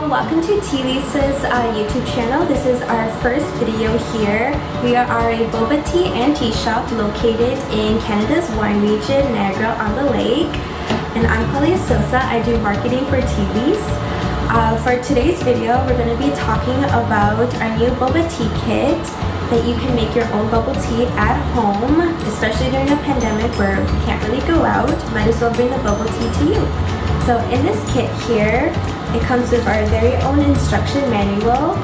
Hello, welcome to Tea Lisa's YouTube channel. This is our first video here. We are a boba tea and tea shop located in Canada's wine region, Niagara-on-the-Lake. And I'm Paulia Sosa. I do marketing for Tea Lisa. For today's video, we're going to be talking about our new boba tea kit that you can make your own bubble tea at home, especially during a pandemic where you can't really go out. Might as well bring the bubble tea to you. So in this kit here, it comes with our very own instruction manual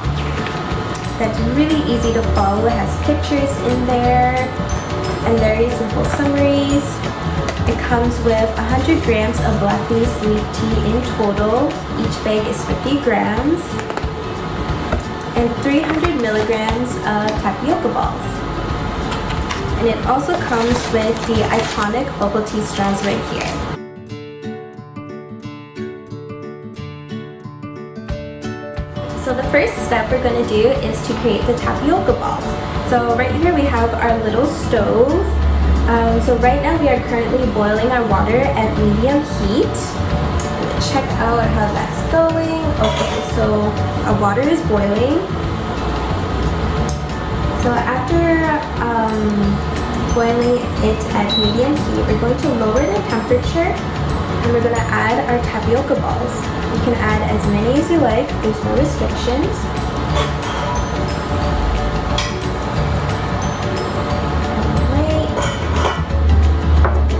that's really easy to follow. It has pictures in there and very simple summaries. It comes with 100 grams of black leaf tea in total. Each bag is 50 grams. And 300 milligrams of tapioca balls. And it also comes with the iconic bubble tea straws right here. So the first step we're going to do is to create the tapioca balls. So right here we have our little stove. So right now we are currently boiling our water at medium heat. Check out how that's going. Okay, so our water is boiling. So after boiling it at medium heat, we're going to lower the temperature and we're going to add our tapioca balls. You can add as many as you like, there's no restrictions. Alright.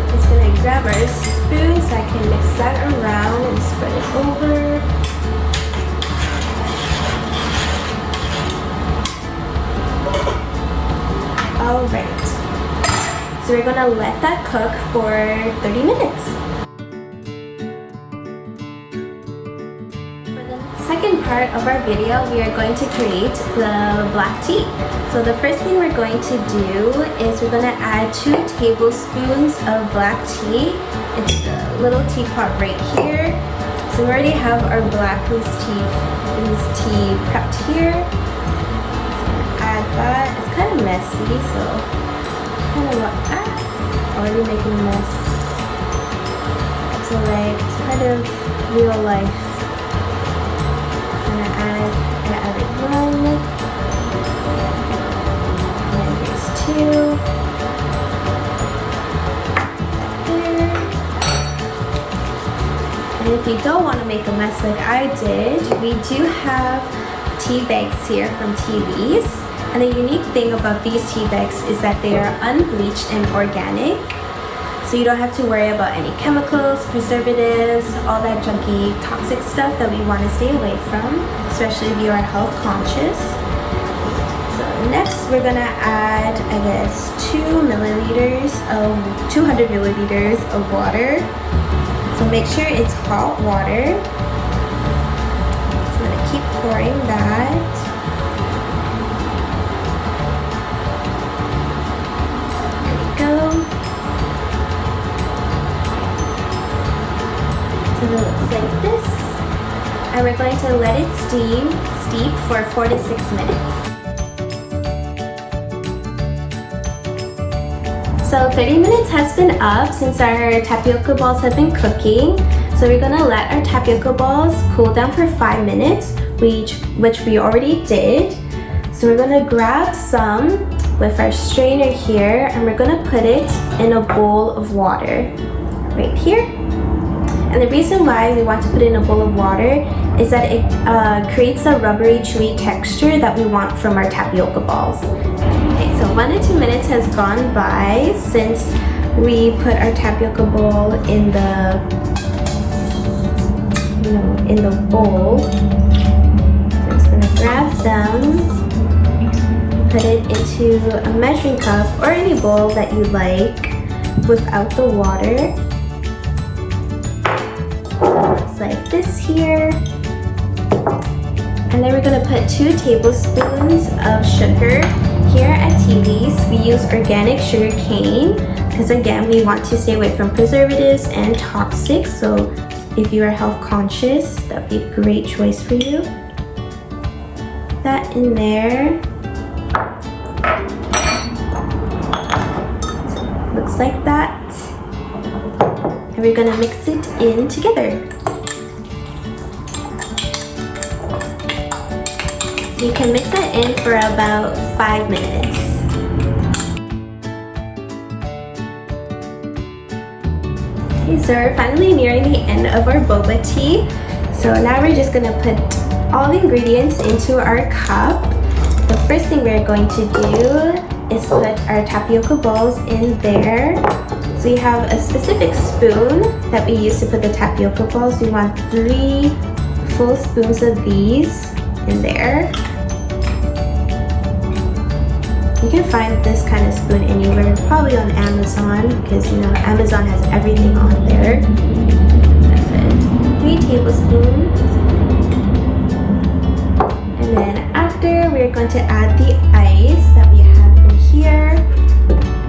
Just going to grab our spoon so I can mix that around and spread it over. Alright. So we're going to let that cook for 30 minutes. Second part of our video, we are going to create the black tea. So the first thing we're going to do is we're going to add 2 tablespoons of black tea into the little teapot right here. So we already have our black loose tea prepped here. So add that. It's kind of messy, so kind of already making a mess. So like it's kind of real life. I added 1, and then here's 2, there. And if you don't want to make a mess like I did, we do have tea bags here from Tea Lisa. And the unique thing about these tea bags is that they are unbleached and organic. So you don't have to worry about any chemicals, preservatives, all that junky, toxic stuff that we want to stay away from, especially if you are health conscious. So next we're going to add, 200 milliliters of water. So make sure it's hot water. So I'm going to keep pouring that. There we go. So it looks like this, and we're going to let it steep for 4 to 6 minutes. So 30 minutes has been up since our tapioca balls have been cooking. So we're going to let our tapioca balls cool down for 5 minutes, which we already did. So we're going to grab some with our strainer here, and we're going to put it in a bowl of water right here. And the reason why we want to put it in a bowl of water is that it creates a rubbery, chewy texture that we want from our tapioca balls. Okay, so 1 to 2 minutes has gone by since we put our tapioca ball in the bowl. So I'm just gonna grab them, put it into a measuring cup or any bowl that you like without the water. Like this here, and then we're going to put 2 tablespoons of sugar. Here at Tea Lisa, we use organic sugar cane because again we want to stay away from preservatives and toxic, so if you are health conscious, that would be a great choice for you. That in there. So, looks like that, and we're going to mix it in together. You can mix that in for about 5 minutes. Okay, so we're finally nearing the end of our boba tea. So now we're just gonna put all the ingredients into our cup. The first thing we're going to do is put our tapioca balls in there. So you have a specific spoon that we use to put the tapioca balls. We want 3 full spoons of these in there. You can find this kind of spoon anywhere, probably on Amazon, because you know Amazon has everything on there. 3 tablespoons. And then after, we're going to add the ice that we have in here.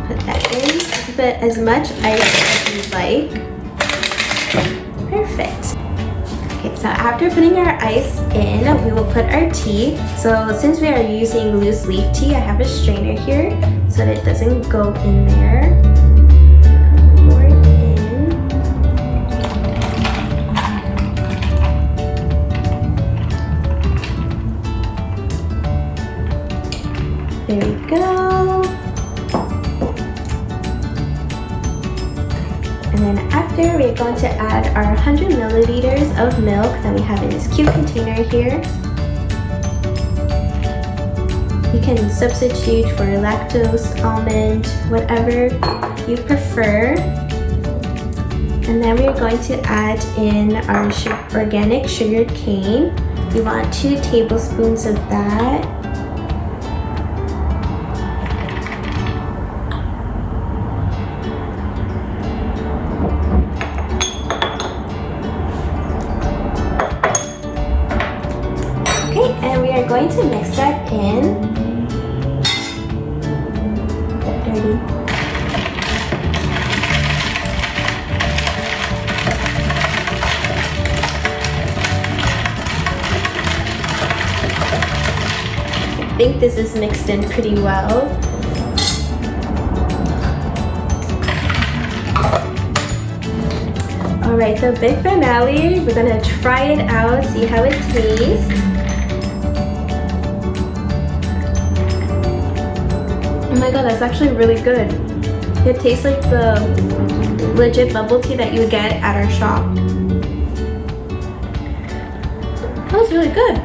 Put that in. Put as much ice as you like. Perfect. Okay, so after putting our ice in, we will put our tea. So since we are using loose leaf tea, I have a strainer here so that it doesn't go in there. Pour it in. There we go. And then after, we're going to add our 100 milliliters of milk that we have in this cute container here. You can substitute for lactose, almond, whatever you prefer. And then we're going to add in our organic sugared cane. We want 2 tablespoons of that. And we are going to mix that in. I think this is mixed in pretty well. Alright, the big finale, we're gonna try it out, see how it tastes. Oh my god, that's actually really good. It tastes like the legit bubble tea that you would get at our shop. That was really good.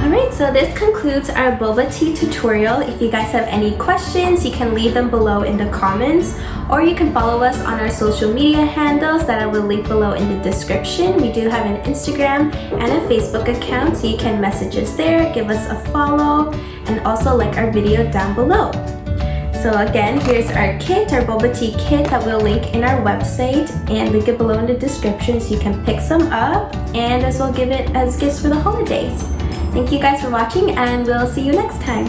Alright, so this concludes our boba tea tutorial. If you guys have any questions, you can leave them below in the comments, or you can follow us on our social media handles that I will link below in the description. We do have an Instagram and a Facebook account, so you can message us there, give us a follow, and also like our video down below. So again, here's our kit, our boba tea kit that we'll link in our website and link it below in the description so you can pick some up and as well give it as gifts for the holidays. Thank you guys for watching, and we'll see you next time.